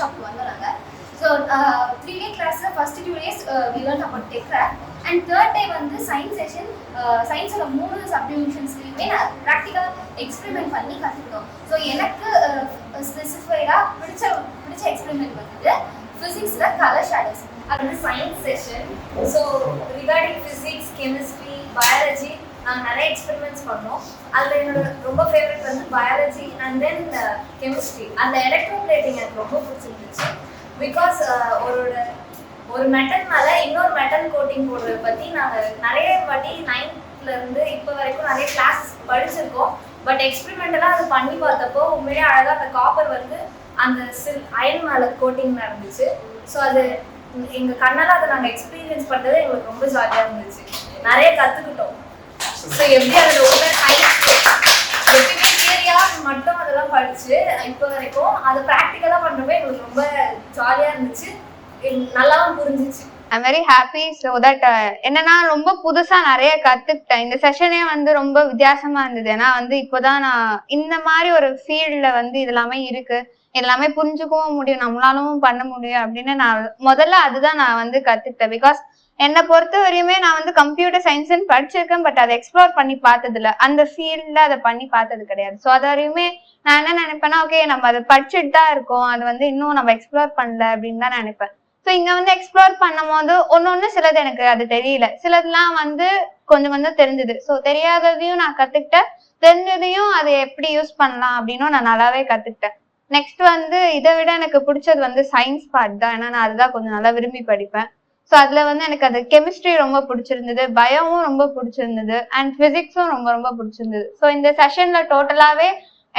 ஷாப்க்கு வந்தோம் நாங்கள். So 3 day கிளாஸில் first 2 days we learned about tech crack and third day வந்து சயின்ஸ் செஷன். சயின்ஸோட 3 சப்டிவிஷன்ஸ்லையுமே நான் ப்ராக்டிக்கலாக எக்ஸ்பெரிமெண்ட் பண்ணி கற்றுக்கிட்டோம். ஸோ எனக்கு ஸ்பெசிஃபைடாக பிடிச்ச எக்ஸ்பெரிமெண்ட் வந்து ஃபிசிக்ஸில் கலர் ஷேடோஸ். அது வந்து science session. So regarding physics, chemistry, biology நாங்கள் நிறைய எக்ஸ்பெரிமெண்ட்ஸ் பண்ணோம். அதில் என்னோட ரொம்ப ஃபேவரட் வந்து பயாலஜி அண்ட் தென் கெமிஸ்ட்ரி. அந்த எலக்ட்ரோபிளேட்டிங் எனக்கு ரொம்ப பிடிச்சிருந்துச்சு. பிகாஸ் ஒரு மெட்டல் மேலே இன்னொரு மெட்டல் கோட்டிங் போடுறத பற்றி நாங்கள் நிறைய வாட்டி 9th இருந்து இப்போ வரைக்கும் நிறைய கிளாஸ் படிச்சிருக்கோம். பட் எக்ஸ்பெரிமெண்டெல்லாம் அது பண்ணி பார்த்தப்போ உண்மையிலே அழகாக அந்த காப்பர் வந்து அந்த அயன் மேலே கோட்டிங் நடந்துச்சு. ஸோ அது எங்கள் கண்ணால் அதை நாங்கள் எக்ஸ்பீரியன்ஸ் பண்ணுறது எங்களுக்கு ரொம்ப ஜாலியாக இருந்துச்சு. நிறைய கற்றுக்கிட்டோம். ஸோ எப்படி அதில் உள்ள சயின்ஸ் எப்பயுமே தியரியாக மட்டும் அதெல்லாம் படிச்சு இப்போ வரைக்கும் அது ப்ராக்டிக்கலாக பண்ணுறப்போ எங்களுக்கு ரொம்ப ஜாலியாக இருந்துச்சு, நல்லாவும் புரிஞ்சிச்சு. I'm very happy. So that என்னன்னா ரொம்ப புதுசா நிறைய கத்துக்கிட்டேன். இந்த செஷனே வந்து ரொம்ப வித்தியாசமா இருந்தது. ஏன்னா வந்து இப்போதான் நான் இந்த மாதிரி ஒரு ஃபீல்ட்ல வந்து இது எல்லாமே இருக்கு, எல்லாமே புரிஞ்சுக்கவும் முடியும், நம்மளாலும் பண்ண முடியும் அப்படின்னு நான் முதல்ல அதுதான் நான் வந்து கத்துக்கிட்டேன். பிகாஸ் என்னை பொறுத்த வரையுமே நான் வந்து கம்ப்யூட்டர் சயின்ஸ்ன்னு படிச்சிருக்கேன், பட் அதை எக்ஸ்ப்ளோர் பண்ணி பார்த்தது இல்லை, அந்த ஃபீல்ட்ல அதை பண்ணி பார்த்தது கிடையாது. ஸோ அது வரையுமே நான் என்ன நினைப்பேன்னா, ஓகே நம்ம அதை படிச்சுட்டு தான் இருக்கோம், அது வந்து இன்னும் நம்ம எக்ஸ்ப்ளோர் பண்ணல அப்படின்னு தான் நினைப்பேன். ஸோ இங்க வந்து எக்ஸ்ப்ளோர் பண்ணும் போது ஒன்னொன்னு சிலது எனக்கு அது தெரியல, சிலதுலாம் வந்து கொஞ்சம் கொஞ்சம் தெரிஞ்சது. ஸோ தெரியாததையும் நான் கத்துக்கிட்டேன், தெரிஞ்சதையும் அதை எப்படி யூஸ் பண்ணலாம் அப்படின்னும் நான் நல்லாவே கத்துக்கிட்டேன். நெக்ஸ்ட் வந்து இதை விட எனக்கு பிடிச்சது வந்து சயின்ஸ் பார்ட் தான். ஏன்னா நான் அதுதான் கொஞ்சம் நல்லா விரும்பி படிப்பேன். ஸோ அதுல வந்து எனக்கு அது கெமிஸ்ட்ரி ரொம்ப பிடிச்சிருந்தது, பயோவும் ரொம்ப பிடிச்சிருந்தது, அண்ட் பிசிக்ஸும் ரொம்ப ரொம்ப பிடிச்சிருந்தது. ஸோ இந்த செஷன்ல டோட்டலாவே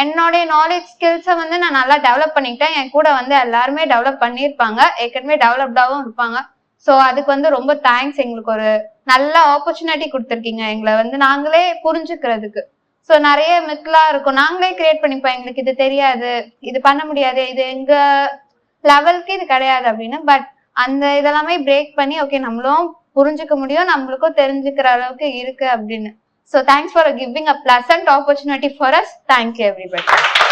என்னுடைய நாலேஜ் ஸ்கில்ஸை வந்து நான் நல்லா டெவலப் பண்ணிக்கிட்டேன். என் கூட வந்து எல்லாருமே டெவலப் பண்ணியிருப்பாங்க, ஏற்கனவே டெவலப்டாகவும் இருப்பாங்க. ஸோ அதுக்கு வந்து ரொம்ப தேங்க்ஸ். எங்களுக்கு ஒரு நல்ல ஆப்பர்ச்சுனிட்டி கொடுத்துருக்கீங்க எங்களை வந்து நாங்களே புரிஞ்சுக்கிறதுக்கு. ஸோ நிறைய மித்லாம் இருக்கும், நாங்களே கிரியேட் பண்ணிப்போம், எங்களுக்கு இது தெரியாது, இது பண்ண முடியாது, இது எங்க லெவலுக்கு இது கிடையாது அப்படின்னு. பட் அந்த இதெல்லாமே பிரேக் பண்ணி ஓகே நம்மளும் புரிஞ்சுக்க முடியும், நம்மளுக்கும் தெரிஞ்சுக்கிற அளவுக்கு இருக்கு அப்படின்னு. So thanks for giving a pleasant opportunity for us. Thank you everybody.